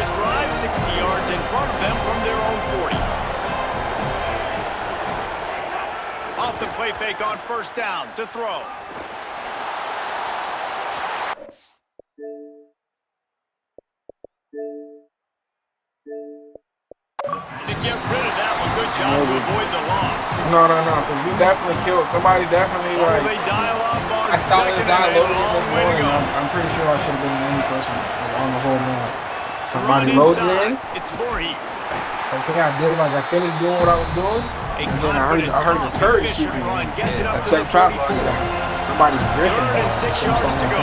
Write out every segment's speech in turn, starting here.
next drive, 60 yards in front of them from their own 40. Off the play fake on first down to throw. To get rid of that one, good job to avoid the loss. No, because we definitely killed. Somebody definitely, like, They dial up on I saw this guy loaded in this way to morning. go. I'm pretty sure I should have been the only person on the whole map. Somebody loaded in. It's Voorhees. Okay, I did, like, I finished doing what I was doing. And then I heard the Curry shooting. I checked top like somebody's griffin. 6 yards to go.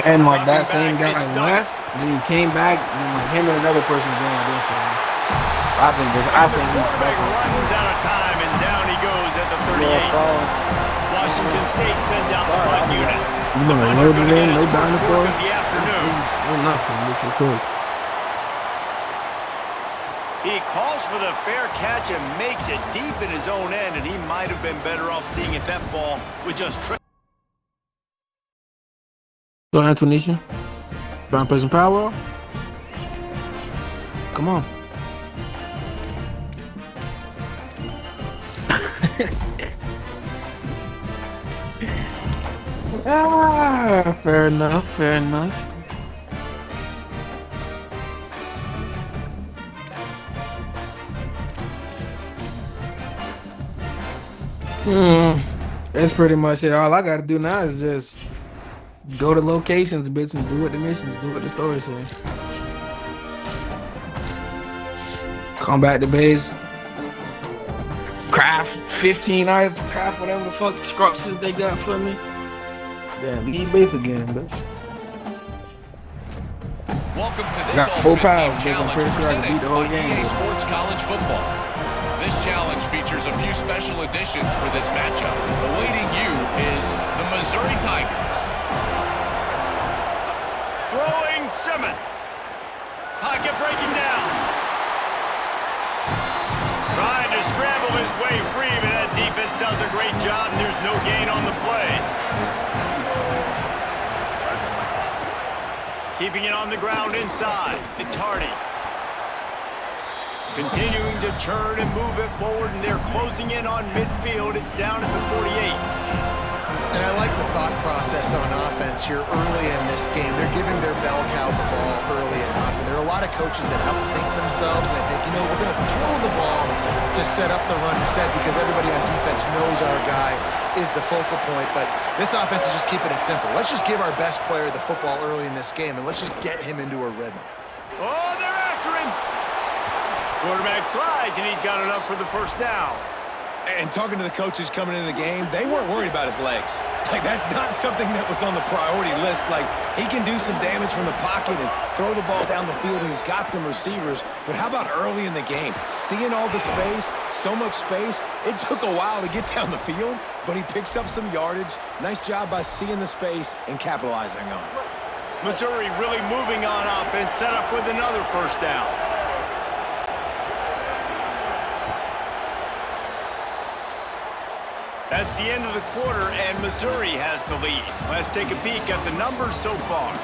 And like that same guy left, then he came back, and like him and another person going like this. I think he's stuck. Runs out of time, and down he goes at the 38. Washington State sends out the punt unit. You know, loaded in, no dinosaur. Of the afternoon. Nothing, Richard Cooks. He calls for the fair catch and makes it deep in his own end, and he might have been better off seeing if that ball would just Go, Antonisha. Trying to play some power. Come on. Fair enough. That's pretty much it. All I gotta do now is just go to locations, bitch, and do what the missions, do what the story says. Come back to base. Craft 15 items, craft whatever the fuck structures they got for me. Then leave base again, bitch. Welcome to this Got 4 Ultimate pounds, Team bitch. I'm Challenge pretty sure I can beat presented the whole by game. EA Sports College Football. This challenge features a few special additions for this matchup. Awaiting you is the Missouri Tigers. throwing Simmons. Pocket breaking down. Trying to scramble his way free, but that defense does a great job, and there's no gain on the play. Keeping it on the ground inside. It's Hardy. Continuing to turn and move it forward, and they're closing in on midfield. It's down at the 48. And I like the thought process on offense here early in this game. They're giving their bell cow the ball early and often. There are a lot of coaches that outthink themselves, and they think, you know, we're going to throw the ball to set up the run instead because everybody on defense knows our guy is the focal point. But this offense is just keeping it simple. Let's just give our best player the football early in this game, and let's just get him into a rhythm. Oh, they're after him. Quarterback slides, and he's got enough for the first down. And talking to the coaches coming into the game, they weren't worried about his legs. Like, that's not something that was on the priority list. Like, he can do some damage from the pocket and throw the ball down the field, and he's got some receivers. But how about early in the game? Seeing all the space, so much space, it took a while to get down the field, but he picks up some yardage. Nice job by seeing the space and capitalizing on it. Missouri really moving on offense, set up with another first down. That's the end of the quarter, and Missouri has the lead. Let's take a peek at the numbers so far.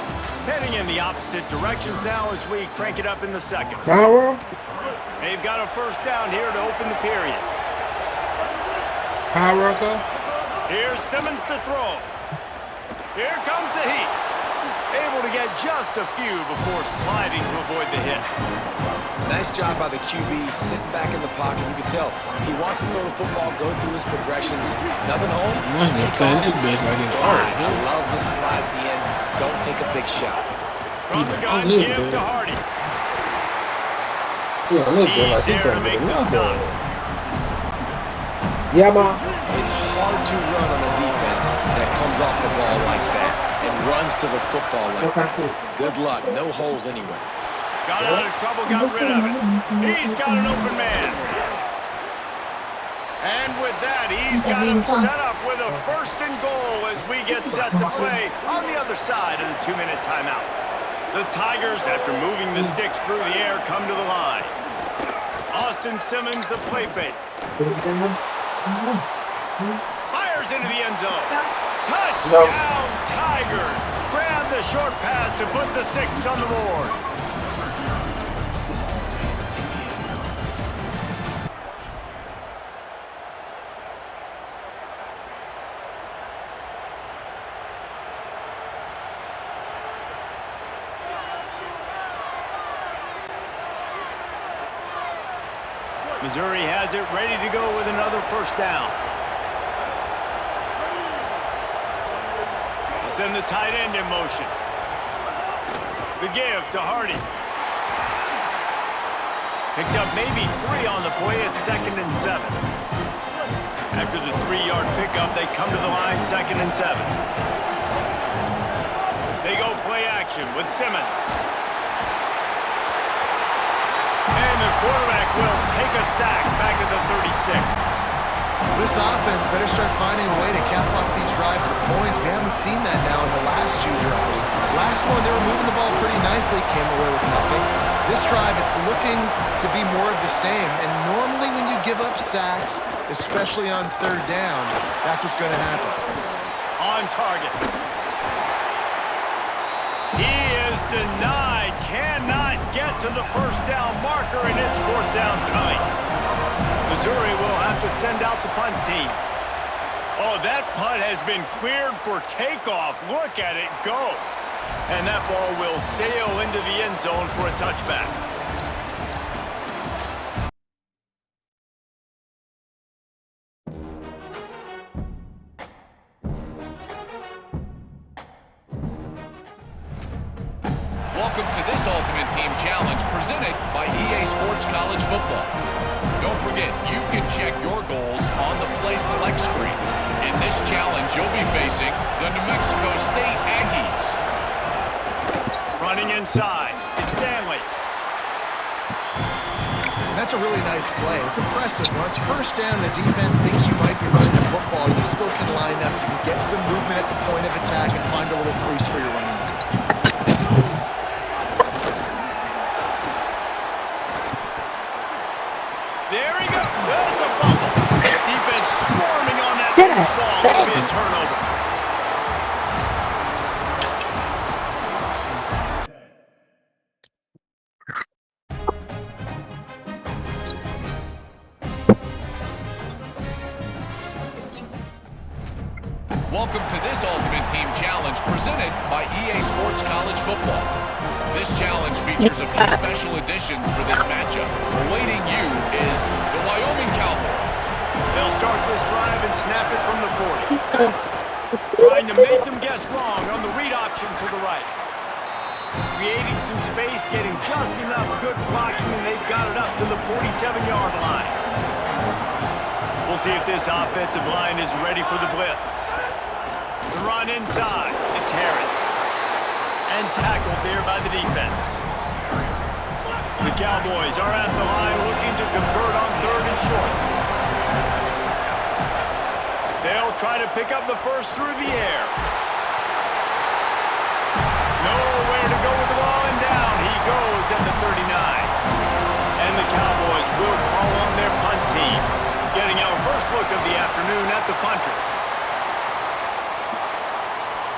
Heading in the opposite directions now as we crank it up in the second. Power. They've got a first down here to open the period. Power. Here's Simmons to throw. Here comes the heat. Able to get just a few before sliding to avoid the hit. Nice job by the QB, sitting back in the pocket. You can tell he wants to throw the football, go through his progressions. Nothing home, take off, slide. I love the slide at the end. Don't take a big shot. From the gun, give to Hardy. He's there to make the stop. Yeah, man. It's hard to run on a defense that comes off the ball like that and runs to the football like that. Good luck. No holes anywhere. Got out of trouble, got rid of it. He's got an open man. And with that, he's got him set up with a first and goal as we get set to play on the other side of the 2-minute timeout. The Tigers, after moving the sticks through the air, come to the line. Austin Simmons, the play fake. Fires into the end zone. Touchdown, Tigers. Grab the short pass to put the 6 on the board. Missouri has it ready to go with another first down. They'll send the tight end in motion. The give to Hardy. Picked up maybe 3 on the play at 2nd and 7. After the 3-yard pickup, they come to the line 2nd and 7. They go play action with Simmons. And the quarterback will take a sack back at the 36. This offense better start finding a way to cap off these drives for points. We haven't seen that now in the last 2 drives. Last one, they were moving the ball pretty nicely, came away with nothing. This drive, it's looking to be more of the same. And normally when you give up sacks, especially on 3rd down, that's what's going to happen. On target. He is denied. Cannot get to the first down marker, and it's 4th down coming. Missouri will have to send out the punt team. Oh, that punt has been cleared for takeoff. Look at it go. And that ball will sail into the end zone for a touchback. Welcome to this Ultimate Team Challenge presented by EA Sports College Football. Don't forget, you can check your goals on the Play Select screen. In this challenge, you'll be facing the New Mexico State Aggies. Running inside, it's Stanley. That's a really nice play. It's impressive. Once first down, the defense thinks you might be running the football. You still can line up. You can get some movement at the point of attack and find a little crease for your running back. There he goes. That's a fumble. Defense swarming on that loose ball. It'll be a turnover. Welcome to this Ultimate Team Challenge presented by EA Sports College Football. This challenge features a few special additions for this matchup. Awaiting you is the Wyoming Cowboys. They'll start this drive and snap it from the 40. Trying to make them guess wrong on the read option to the right. Creating some space, getting just enough good blocking, and they've got it up to the 47-yard line. We'll see if this offensive line is ready for the blitz. The run inside, it's Harris. And tackled there by the defense. The Cowboys are at the line looking to convert on 3rd and short. They'll try to pick up the first through the air. Nowhere to go with the ball, and down he goes at the 39. And the Cowboys will call on their punt team. Getting our first look of the afternoon at the punter.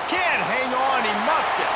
Can't hang on, he muffs it.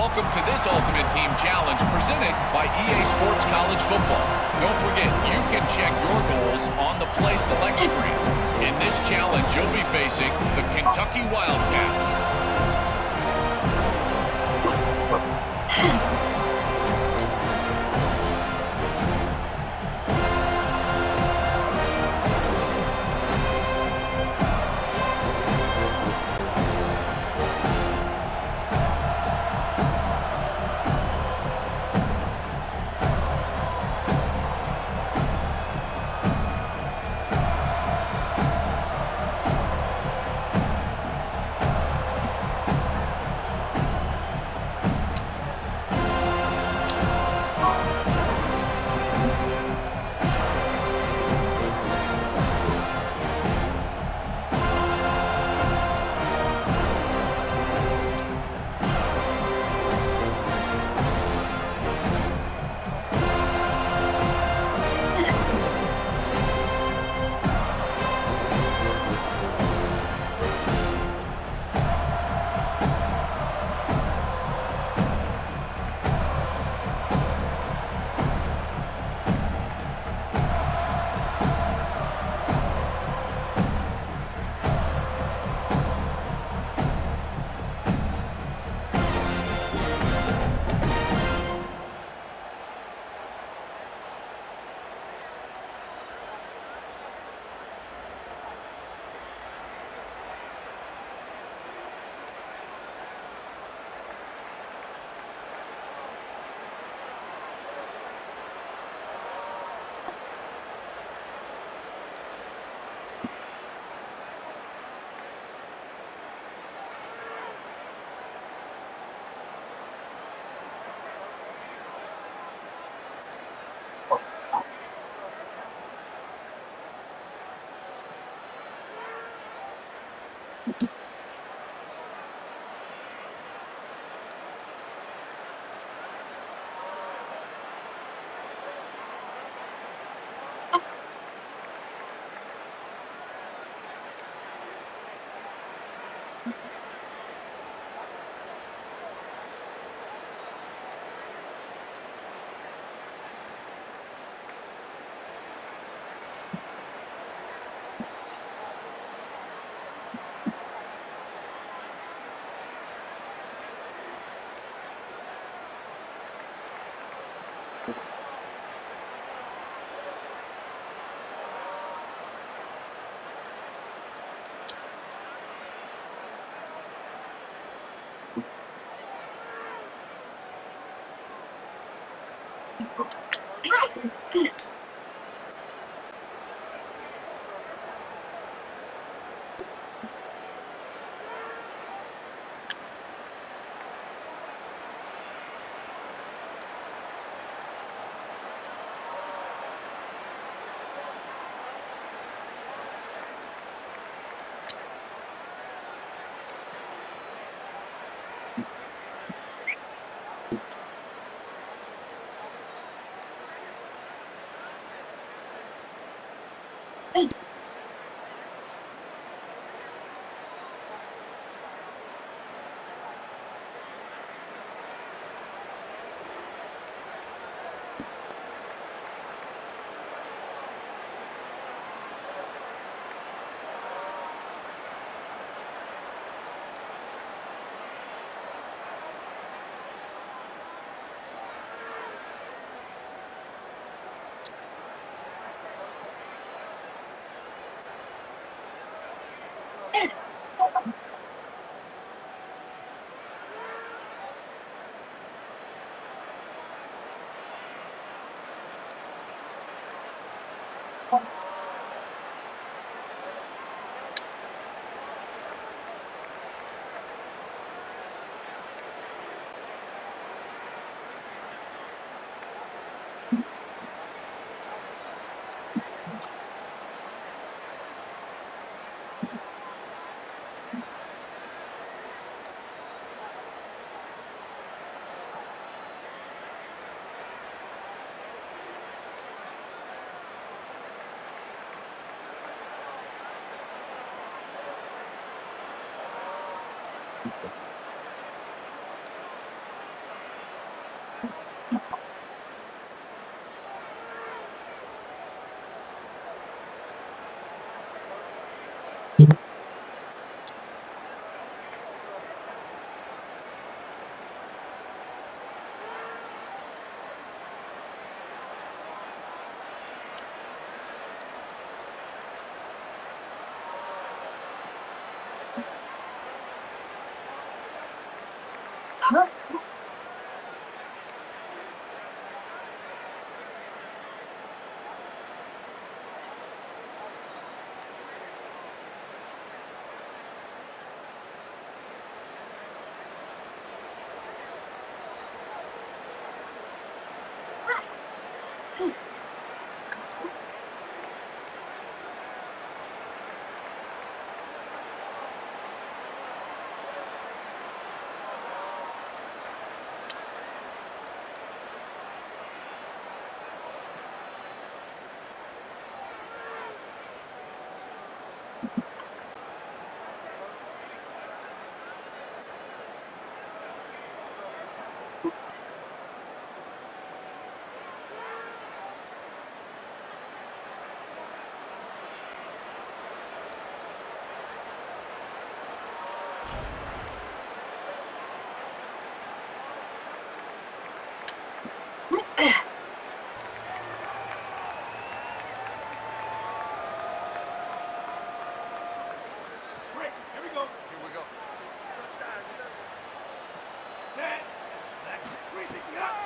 Welcome to this Ultimate Team Challenge presented by EA Sports College Football. Don't forget, you can check your goals on the Play Select screen. In this challenge, you'll be facing the Kentucky Wildcats.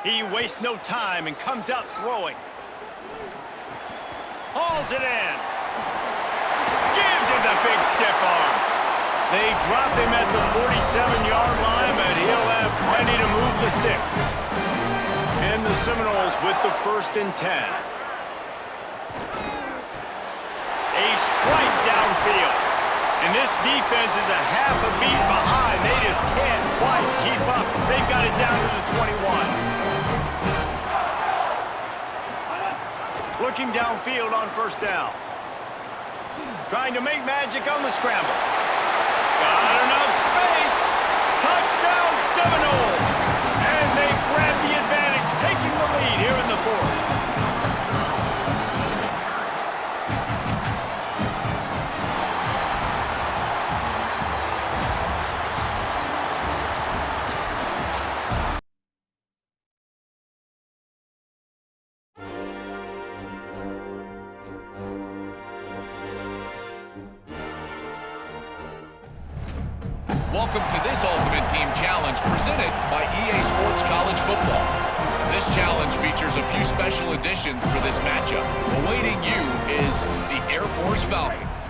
He wastes no time and comes out throwing. Hauls it in. Gives it the big stiff arm. They drop him at the 47-yard line, but he'll have plenty to move the sticks. And the Seminoles with the 1st and 10. A strike downfield. And this defense is a half a beat behind. They just can't quite keep up. They've got it down to the 21. Looking downfield on 1st down. Trying to make magic on the scramble. Got enough space. Touchdown Seminoles. And they grab the advantage, taking the lead here in the 4th. Welcome to this Ultimate Team Challenge presented by EA Sports College Football. This challenge features a few special additions for this matchup. Awaiting you is the Air Force Falcons.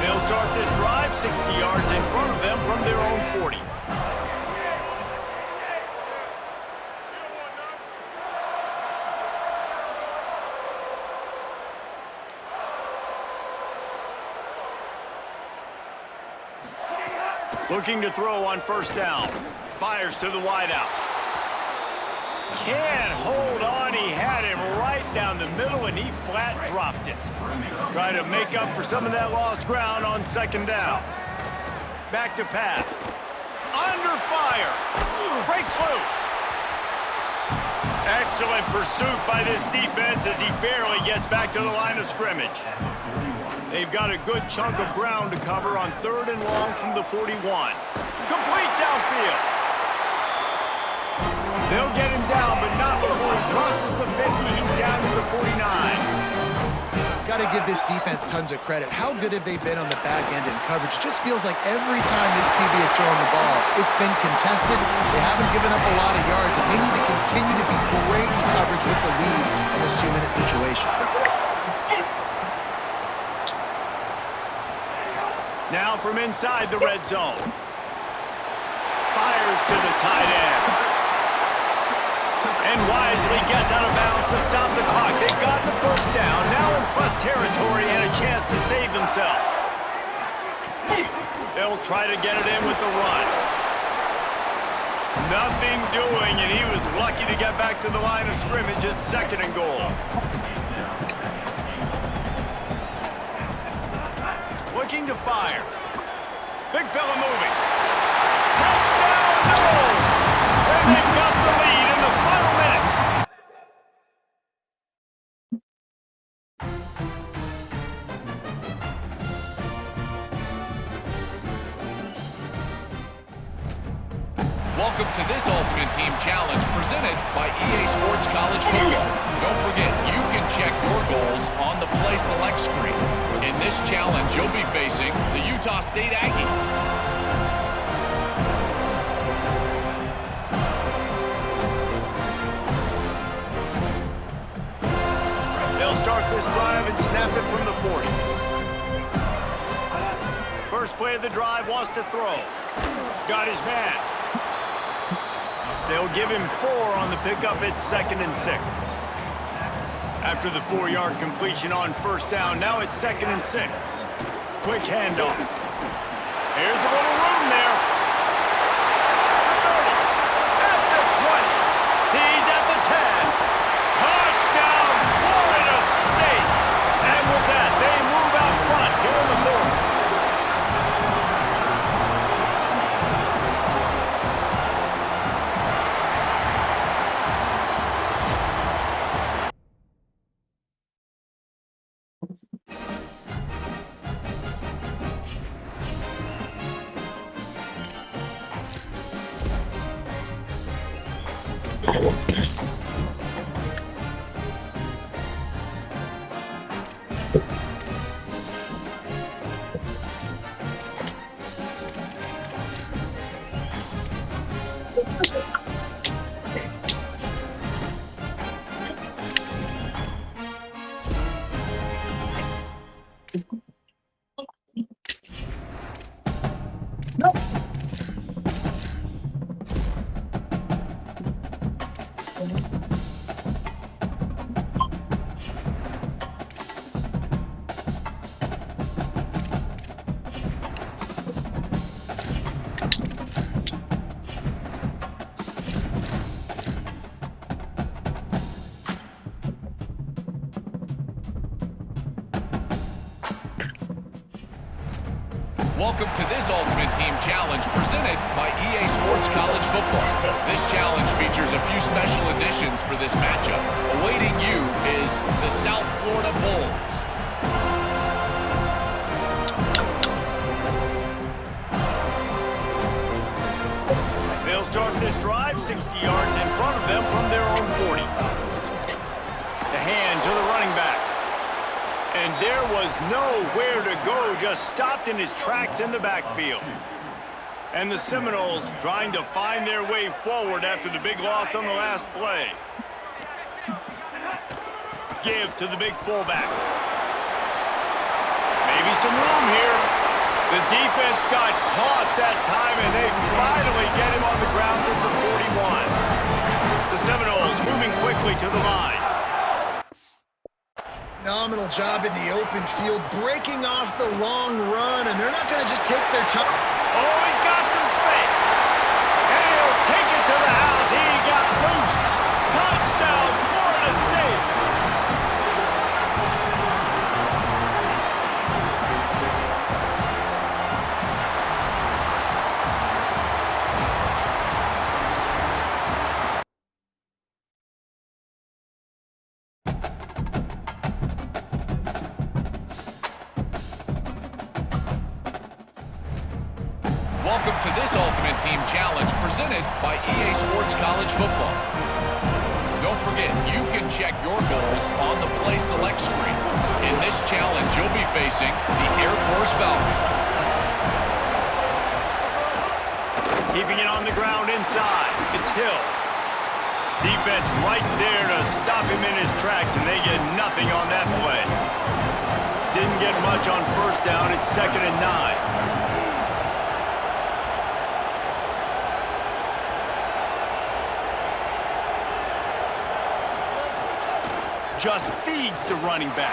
They'll start this drive 60 yards in front of them from their own 40. Looking to throw on 1st down. Fires to the wideout. Can't hold on. He had him right down the middle, and he flat dropped it. Trying to make up for some of that lost ground on 2nd down. Back to pass. Under fire. Breaks loose. Excellent pursuit by this defense as he barely gets back to the line of scrimmage. They've got a good chunk of ground to cover on 3rd and long from the 41. Complete downfield. They'll get him down, but not before he crosses the 50. He's down to the 49. got to give this defense tons of credit. How good have they been on the back end in coverage? It just feels like every time this QB has thrown the ball, it's been contested. They haven't given up a lot of yards, and they need to continue to be great in coverage with the lead in this 2-minute situation. Now from inside the red zone. Fires to the tight end. And wisely gets out of bounds to stop the clock. They got the first down, now in plus territory and a chance to save themselves. They'll try to get it in with the run. Nothing doing, and he was lucky to get back to the line of scrimmage at 2nd and goal. Looking to fire. Big fella moving. Touchdown, no! And they've got the lead in the final minute. Welcome to this Ultimate Team Challenge presented by EA Sports College Football. Don't forget, you can check your goals on the Play Select screen. In this challenge, you'll be facing the Utah State Aggies. They'll start this drive and snap it from the 40. First play of the drive, wants to throw. Got his man. They'll give him 4 on the pickup at 2nd and 6. After the 4-yard completion on first down, now it's 2nd and 6. Quick handoff. Here's a little room there. The 30. At the 20. He's at the 10. Touchdown, Florida State. And with that, they move out front here in the 4th. Welcome to this Ultimate Team Challenge presented by EA Sports College Football. This challenge features a few special additions for this matchup. Awaiting you is the South Florida Bulls. They'll start this drive 60 yards in front of them from their own 40. The hand to the running back. And there was nowhere to go, just stopped in his tracks in the backfield. And the Seminoles trying to find their way forward after the big loss on the last play. Give to the big fullback. Maybe some room here. The defense got caught that time, and they finally get him on the ground at the 41. The Seminoles moving quickly to the line. Phenomenal job in the open field, breaking off the long run, and they're not going to just take their time. Oh, he's got some space. And he'll take it to the house. He got loose. Touchdown, Florida State. Welcome to this Ultimate Team Challenge presented by EA Sports College Football. Don't Don't forget, you can check your goals on the Play Select screen. In this challenge, you'll be facing the Air Force Falcons. Keeping it on the ground inside. It's Hill. Defense right there to stop him in his tracks, and they get nothing on that play. Didn't get much on first down. It's 2nd and 9. Just feeds the running back.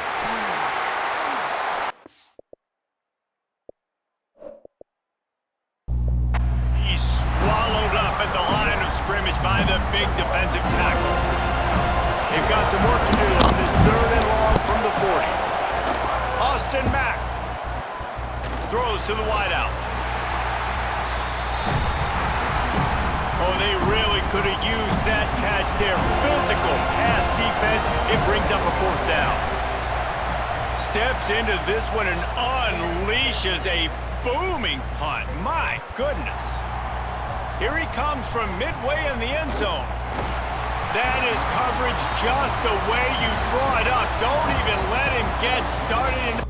He's swallowed up at the line of scrimmage by the big defensive tackle. They've got some work to do on this 3rd and long from the 40. Austin Mack throws to the wideout. Oh, they really could have used that catch there. Physical pass defense. It brings up a 4th down. Steps into this one and unleashes a booming punt. My goodness. Here he comes from midway in the end zone. That is coverage just the way you draw it up. Don't even let him get started.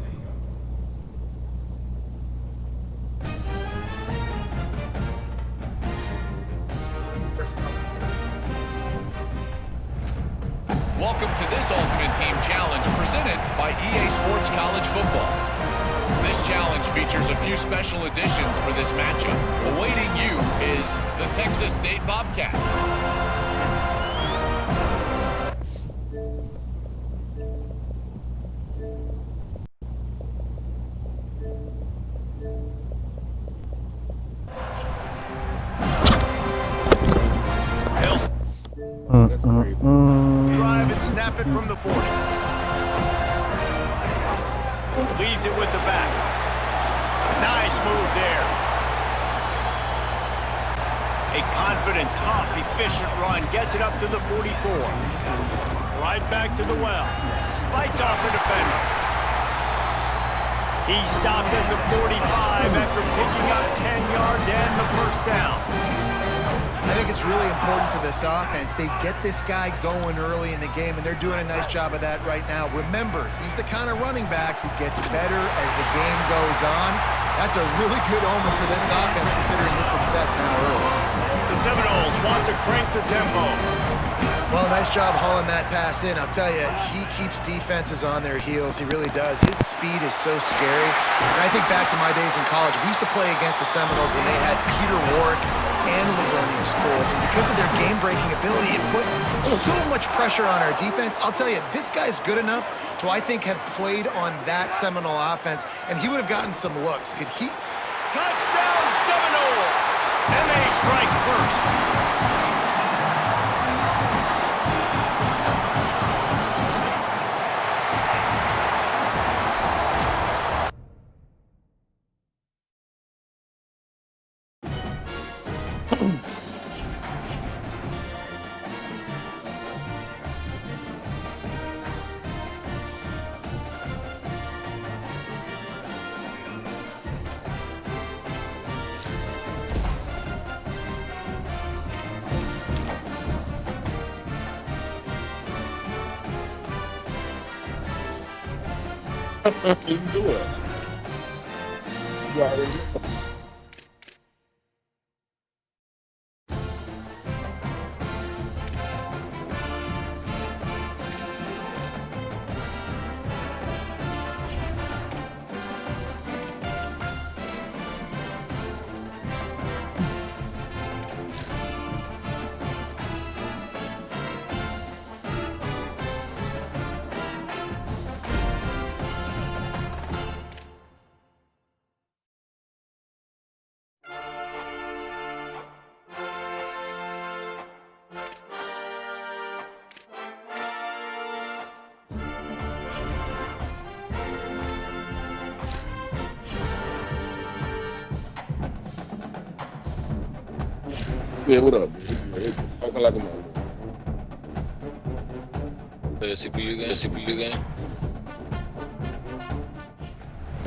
Welcome to this Ultimate Team Challenge presented by EA Sports College Football. This challenge features a few special additions for this matchup. Awaiting you is the Texas State Bobcats. Drive and snap it from the 40. Leaves it with the back. Nice move there. A confident, tough, efficient run. Gets it up to the 44. Right back to the well. Fights off a defender. He stopped at the 45 after picking up 10 yards and the 1st down. I think it's really important for this offense. They get this guy going early in the game, and they're doing a nice job of that right now. Remember, he's the kind of running back who gets better as the game goes on. That's a really good omen for this offense, considering his success now early. The Seminoles want to crank the tempo. Well, nice job hauling that pass in. I'll tell you, he keeps defenses on their heels. He really does. His speed is so scary. And I think back to my days in college. We used to play against the Seminoles when they had Peter Warwick and Livonia schools. And because of their game-breaking ability, it put so much pressure on our defense. I'll tell you, this guy's good enough to, I think, have played on that Seminole offense, and he would have gotten some looks. Could he? Touchdown, Seminoles! And they strike first. You can do it. You already know. Yeah, what up? Talking like a mother. The CPU game.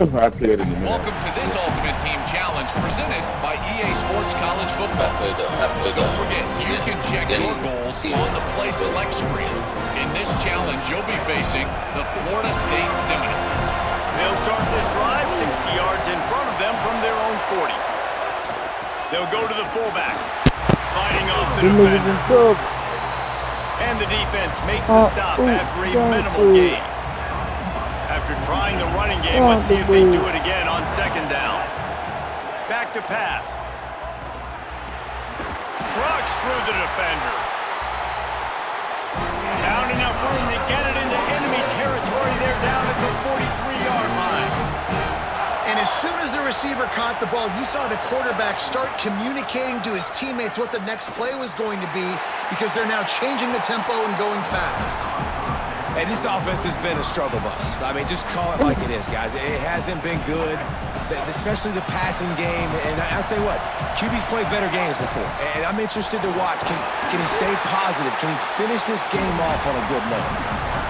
I played in the Welcome to this Ultimate Team Challenge challenge presented by EA Sports College Football. Don't forget, you can check your goals on the Play Select screen. In this challenge, you'll be facing the Florida State Seminoles. They'll start this drive 60 yards in front of them from their own 40. They'll go to the fullback, fighting off the defender. And the defense makes the stop after a minimal gain. After trying the running game, let's see if they do it again on second down. Back to pass. Trucks through the defender. Found enough room to get it into enemy territory. They're down at the 43-yard line. And as soon as the receiver caught the ball, you saw the quarterback start communicating to his teammates what the next play was going to be because they're now changing the tempo and going fast. And this offense has been a struggle bus. I mean, just call it like it is, guys. It hasn't been good, especially the passing game. And I'll tell you what, QB's played better games before. And I'm interested to watch. Can he stay positive? Can he finish this game off on a good note?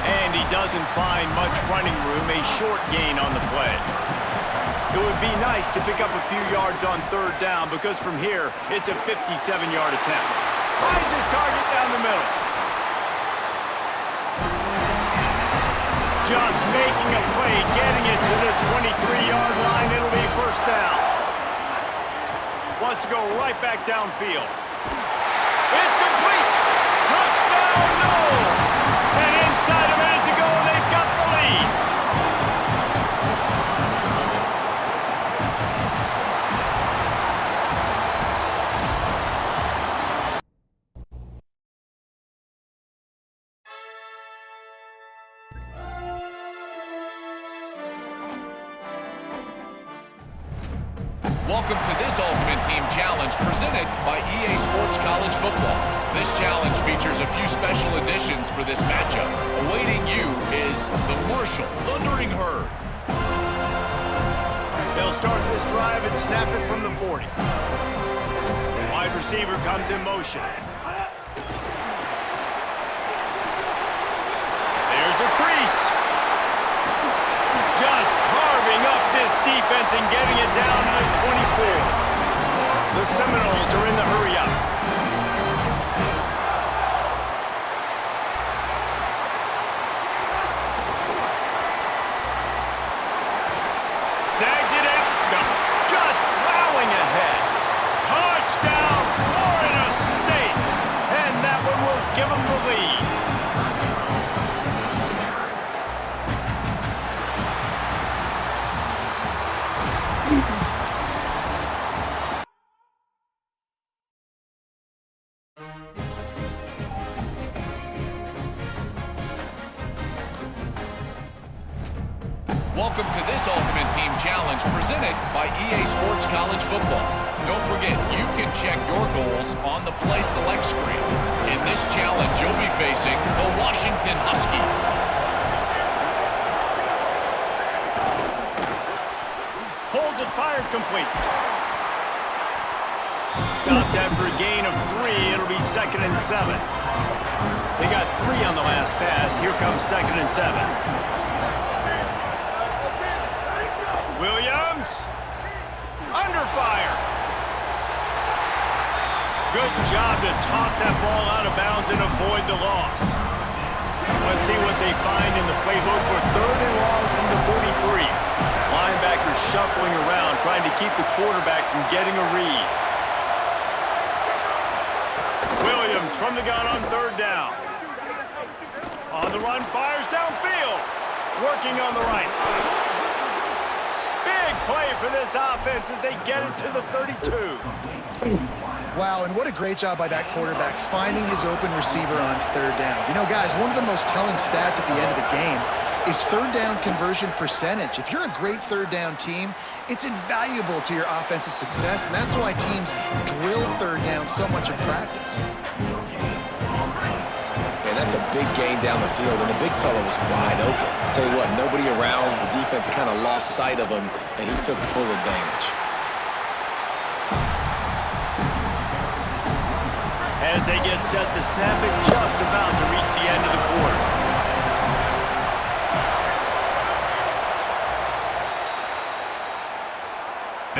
And he doesn't find much running room, a short gain on the play. It would be nice to pick up a few yards on third down because from here, it's a 57-yard attempt. Finds his target down the middle. Just making a play, getting it to the 23-yard line. It'll be first down. Wants to go right back downfield. It's complete. Touchdown, Knowles. And inside a minute to go, they've got the lead. Welcome to this Ultimate Team Challenge presented by EA Sports College Football. This challenge features a few special additions for this matchup. Awaiting you is the Marshall Thundering Herd. They'll start this drive and snap it from the 40. Wide receiver comes in motion. There's a crease. Just carving up this defense and getting it down to the 24. The Seminoles are in the hurry-up. Snags it in. Just plowing ahead. Touchdown, Florida State. And that one will give them the lead. Welcome to this Ultimate Team Challenge presented by EA Sports College Football. Don't forget, you can check your goals on the Play Select screen. In this challenge, you'll be facing the Washington Huskies. Pulls it, fired, complete. Stopped after a gain of 3. It'll be 2nd and 7. They got 3 on the last pass. Here comes 2nd and 7. Williams, under fire. Good job to toss that ball out of bounds and avoid the loss. Let's see what they find in the playbook for 3rd and long from the 43. Linebackers shuffling around, trying to keep the quarterback from getting a read. Williams from the gun on 3rd down. On the run, fires downfield. Working on the right. Big play for this offense as they get it to the 32. Wow, and what a great job by that quarterback finding his open receiver on 3rd down. You know, guys, one of the most telling stats at the end of the game is 3rd down conversion percentage. If you're a great 3rd down team, it's invaluable to your offensive success, and that's why teams drill 3rd down so much in practice. And that's a big gain down the field, and the big fella was wide open. I'll tell you what, nobody around, the defense kind of lost sight of him, and he took full advantage. As they get set to snap it, just about to reach the end of the quarter.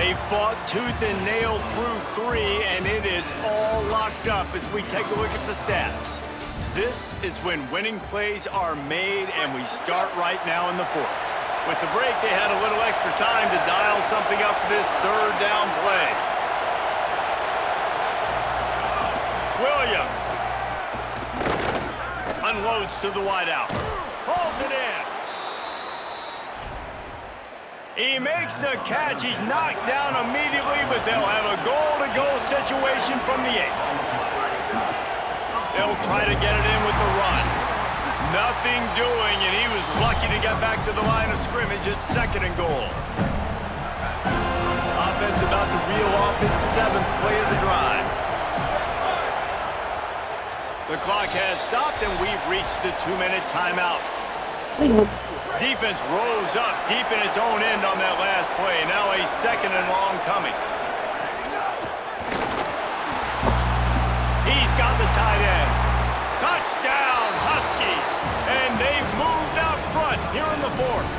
They They fought tooth and nail through 3, and it is all locked up as we take a look at the stats. This is when winning plays are made, and we start right now in the 4th. With the break, they had a little extra time to dial something up for this 3rd down play. Williams unloads to the wideout. Hauls it in. He makes the catch. He's knocked down immediately, but they'll have a goal-to-go situation from the 8. They'll try to get it in with the run. Nothing doing, and he was lucky to get back to the line of scrimmage. It's 2nd and goal. Offense about to reel off its 7th play of the drive. The clock has stopped, and we've reached the 2-minute timeout. Defense rose up deep in its own end on that last play. Now a 2nd and long coming. He's got the tight end. Touchdown, Huskies! And they've moved out front here in the 4th.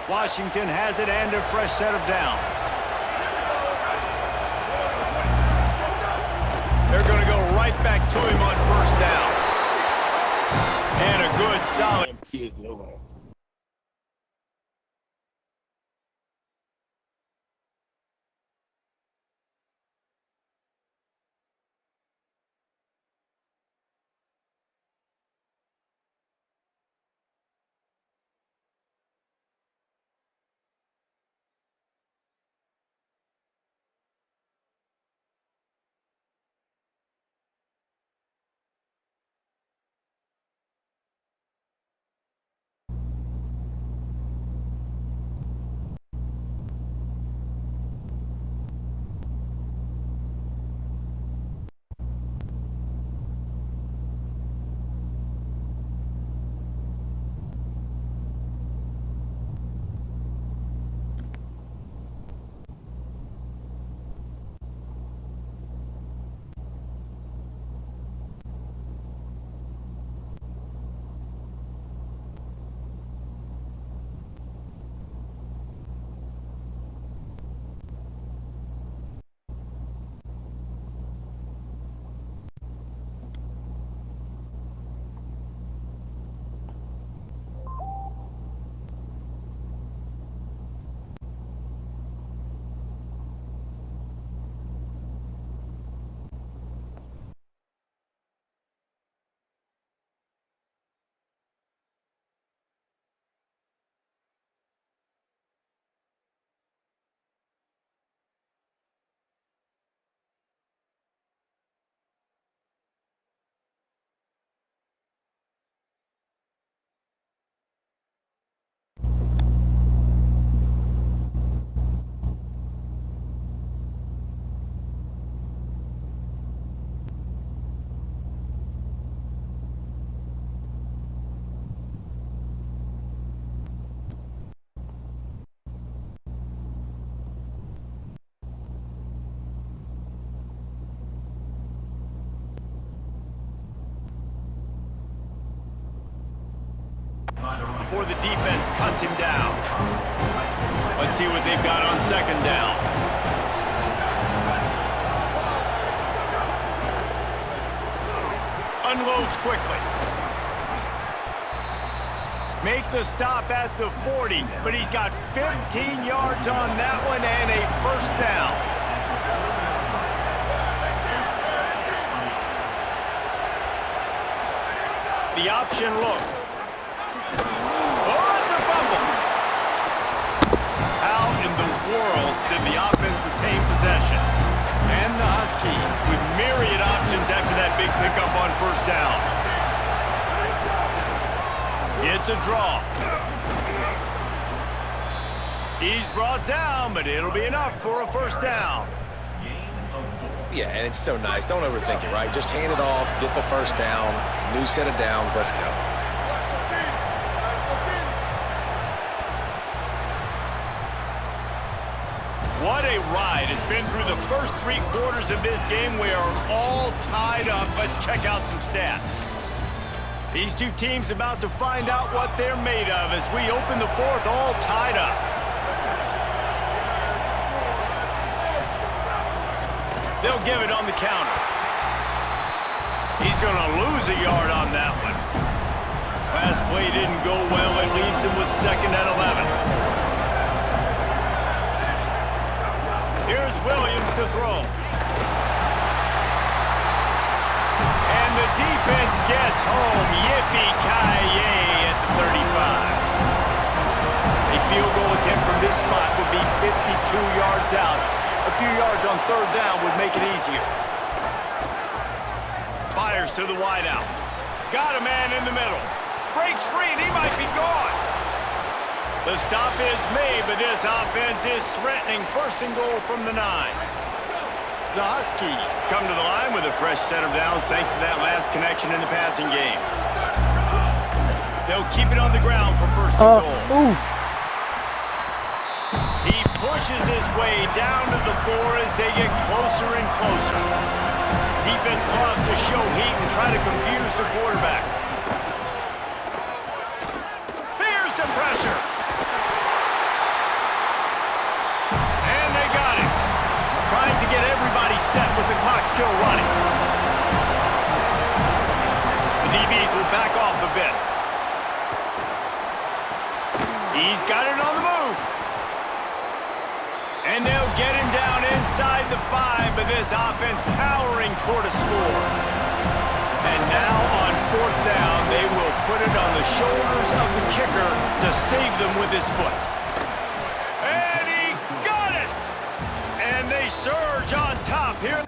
Washington has it and a fresh set of downs. They're going to go right back to him on 1st down. And a good, solid... before the defense cuts him down. Let's see what they've got on 2nd down. Unloads quickly. Make the stop at the 40, but he's got 15 yards on that one and a 1st down. The option look. Oh, it's a fumble. How in the world did the offense retain possession? And the Huskies with myriad options after that big pickup on 1st down. It's a draw. He's brought down, but it'll be enough for a 1st down. Yeah, and it's so nice. Don't overthink it, right? Just hand it off, get the 1st down, new set of downs, let's go. What a ride. It's been through the first 3 quarters of this game. We are all tied up. Let's check out some stats. These two teams about to find out what they're made of as we open the fourth all tied up. They'll give it on the counter. He's going to lose a yard on that one. Pass play didn't go well. It leaves him with 2nd and 11. Here's Williams to throw. And the defense gets home. Yippee-ki-yay at the 35. A field goal attempt from this spot would be 52 yards out. A few yards on 3rd down would make it easier. Fires to the wideout. Got a man in the middle. Breaks free and he might be gone. The stop is made, but this offense is threatening 1st and goal from the 9. The Huskies come to the line with a fresh set of downs thanks to that last connection in the passing game. They'll keep it on the ground for 1st and goal. He pushes his way down to the 4 as they get closer and closer. Defense loves to show heat and try to confuse the quarterback. Here's some pressure. And they got it. Trying to get everybody set with the clock still running. The DBs will back off a bit. He's got it on the move. And they'll get him down inside the 5, but this offense powering toward a score. And now on 4th down, they will put it on the shoulders of the kicker to save them with his foot. And he got it! And they surge on top here.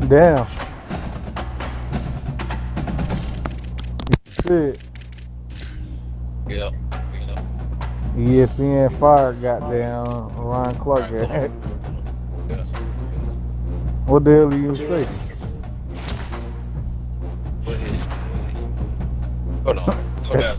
Damn. Shit. Yeah. ESPN fired goddamn Ron Clark. What the hell do you say? Hold on. Go down.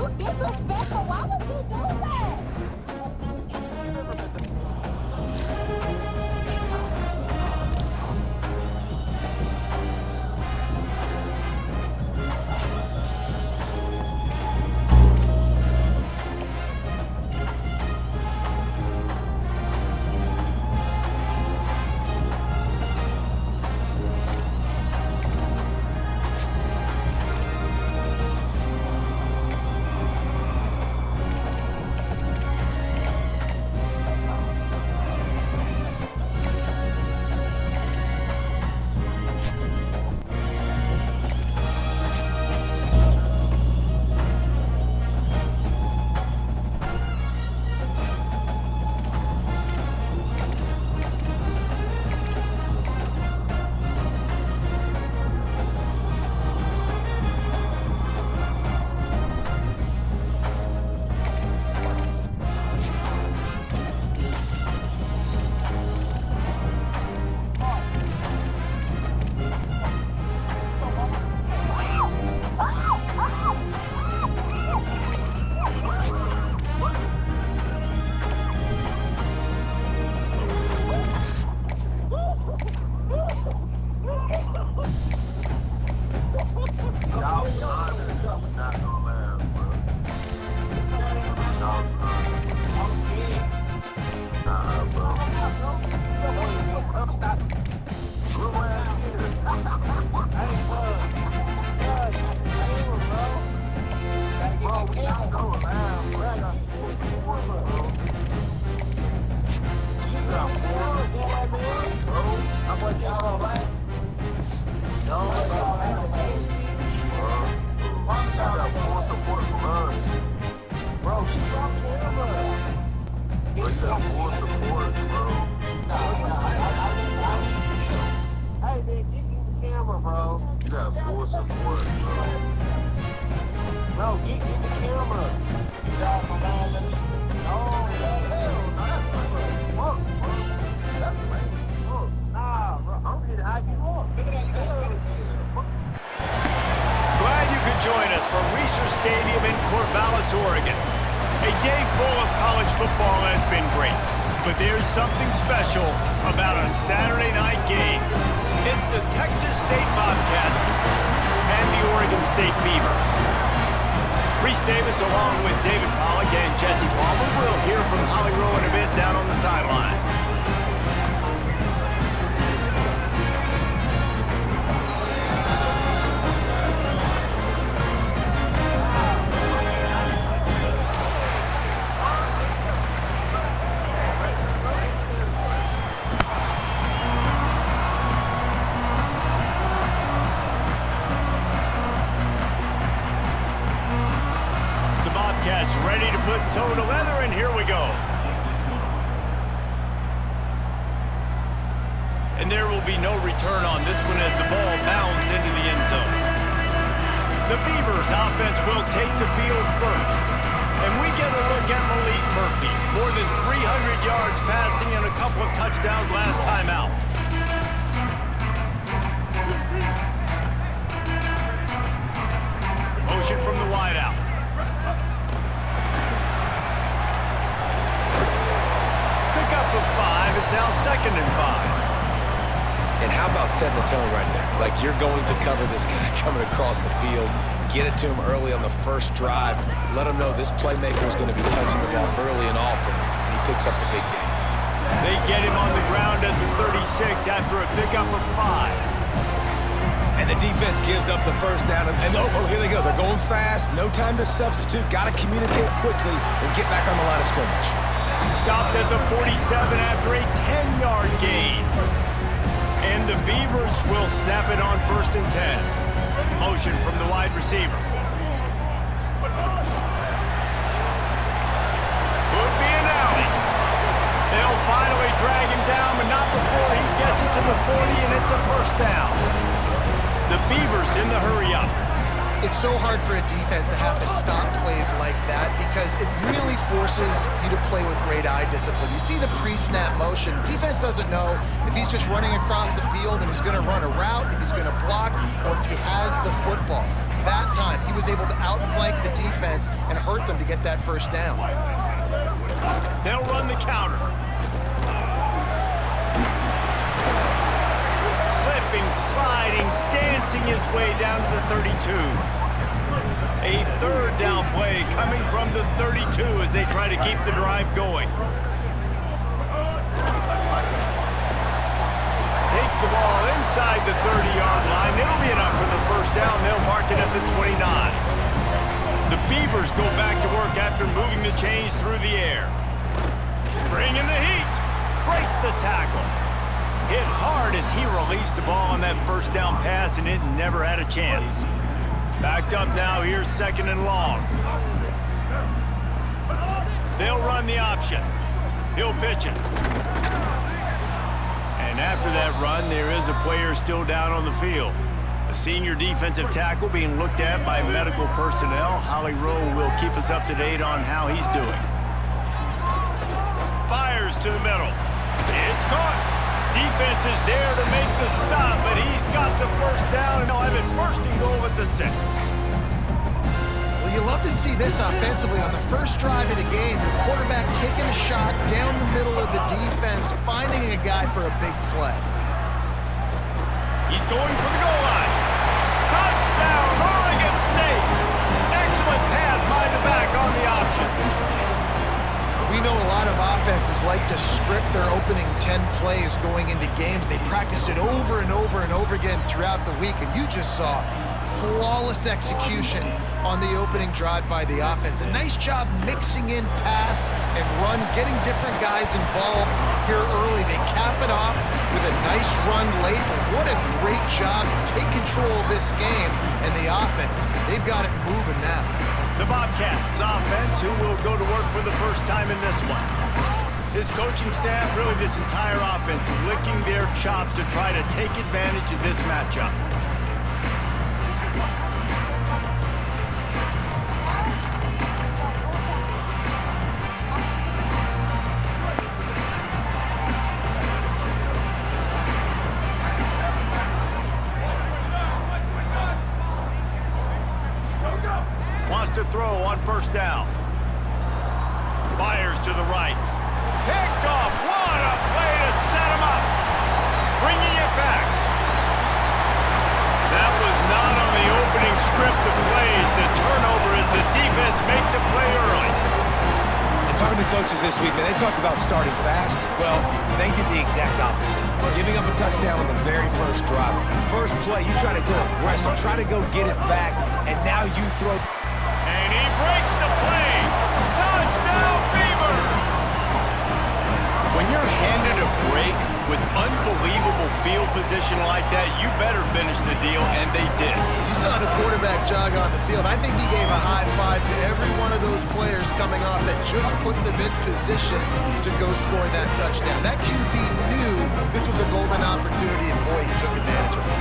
disrespectful. Why would you do that? Oregon. A day full of college football has been great, but there's something special about a Saturday night game. It's the Texas State Bobcats and the Oregon State Beavers. Reese Davis along with David Pollack and Jesse Palmer will hear from Holly Rowe in a bit down on the sideline. Ready to put toe to leather, and here we go. And there will be no return on this one as the ball bounds into the end zone. The Beavers offense will take the field first. And we get a look at Malik Murphy. More than 300 yards passing and a couple of touchdowns last time out. Motion from the wideout. Up of 5, it's now 2nd and 5. And how about setting the tone right there? Like, you're going to cover this guy coming across the field, get it to him early on the first drive, let him know this playmaker is going to be touching the ball early and often, and he picks up the big game. They get him on the ground at the 36 after a pickup of 5. And the defense gives up the first down, and oh, here they go. They're going fast, no time to substitute, got to communicate quickly and get back on the line of scrimmage. Stopped at the 47 after a 10-yard gain. And the Beavers will snap it on 1st and 10. Motion from the wide receiver. Could be an alley. They'll finally drag him down, but not before he gets it to the 40, and it's a first down. The Beavers in the hurry-up. It's so hard for a defense to have to stop plays like that because it really forces you to play with great eye discipline. You see the pre-snap motion. Defense doesn't know if he's just running across the field and he's going to run a route, if he's going to block, or if he has the football. that time, he was able to outflank the defense and hurt them to get that first down. They'll run the counter. Slipping, sliding, dancing his way down to the 32. A third down play coming from the 32 as they try to keep the drive going. Takes the ball inside the 30-yard line. It'll be enough for the first down. They'll mark it at the 29. The Beavers go back to work after moving the chains through the air. Bringing the heat. Breaks the tackle. Hit hard as he released the ball on that first down pass, and it never had a chance. Backed up now, here's second and long. They'll run the option. He'll pitch it. And after that run, there is a player still down on the field. A senior defensive tackle being looked at by medical personnel. Holly Rowe will keep us up to date on how he's doing. Fires to the middle. It's caught. Defense is there to make the stop, but he's got the first down, and they'll have it first and goal at the 6. Well, you love to see this offensively on the first drive of the game. Your quarterback taking a shot down the middle of the defense, finding a guy for a big play. He's going for the goal line. Touchdown, Oregon State. Excellent pass by the back on the option. We know a lot of offenses like to script their opening 10 plays going into games. They practice it over and over and over again throughout the week, and you just saw flawless execution on the opening drive by the offense. A nice job mixing in pass and run, getting different guys involved here early. They cap it off with a nice run late, but what a great job to take control of this game and the offense. They've got it moving now. The Bobcats offense, who will go to work for the first time in this one. His coaching staff, really this entire offense, licking their chops to try to take advantage of this matchup. To throw on first down. Fires to the right. Picked off. What a play to set him up. Bringing it back. That was not on the opening script of plays. The turnover as the defense makes a play early. And talking to coaches this week, man, they talked about starting fast. Well, they did the exact opposite. Giving up a touchdown on the very first drive. First play, you try to go aggressive, try to go get it back, and now you throw... And he breaks the play. Touchdown, Beavers! When you're handed a break with unbelievable field position like that, you better finish the deal, and they did. You saw the quarterback jog on the field. I think he gave a high five to every one of those players coming off that just put them in position to go score that touchdown. That QB knew this was a golden opportunity, and boy, he took advantage of it.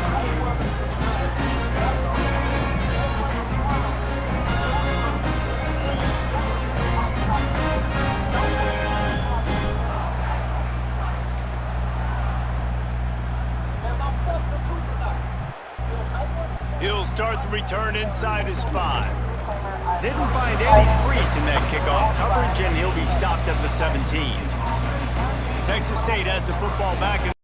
He'll start the return inside his 5. Didn't find any crease in that kickoff coverage, and he'll be stopped at the 17. Texas State has the football back and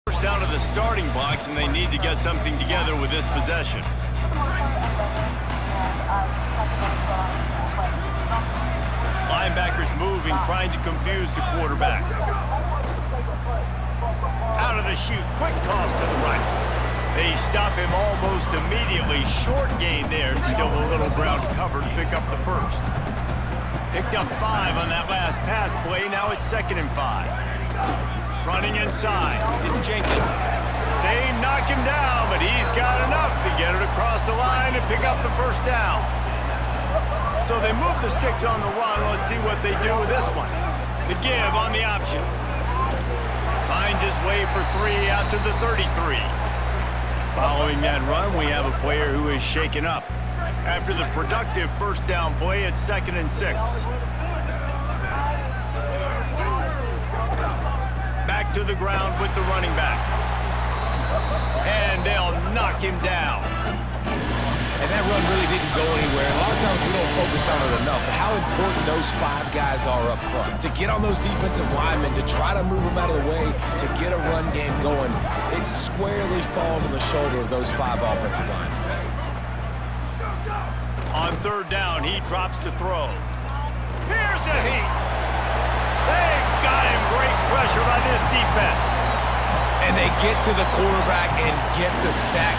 first out of the starting blocks, and they need to get something together with this possession. Linebackers moving, trying to confuse the quarterback. Out of the chute, quick toss to the right. They stop him almost immediately. Short gain there, and still a little ground to cover to pick up the first. Picked up 5 on that last pass play. Now it's 2nd and 5. Running inside, it's Jenkins. They knock him down, but he's got enough to get it across the line and pick up the first down. So they move the sticks on the run. Let's see what they do with this one. The give on the option. Finds his way for 3 out to the 33. Following that run, we have a player who is shaken up. After the productive first down play, it's 2nd and 6. Back to the ground with the running back. And they'll knock knock him down. And that run really didn't go anywhere. A lot of times we don't focus on it enough, but how important those 5 guys are up front. To get on those defensive linemen, to try to move them out of the way, to get a run game going, it squarely falls on the shoulder of those 5 offensive linemen. On 3rd down, he drops to throw. Here's a heat. They've got him. Great pressure by this defense. And they get to the quarterback and get the sack.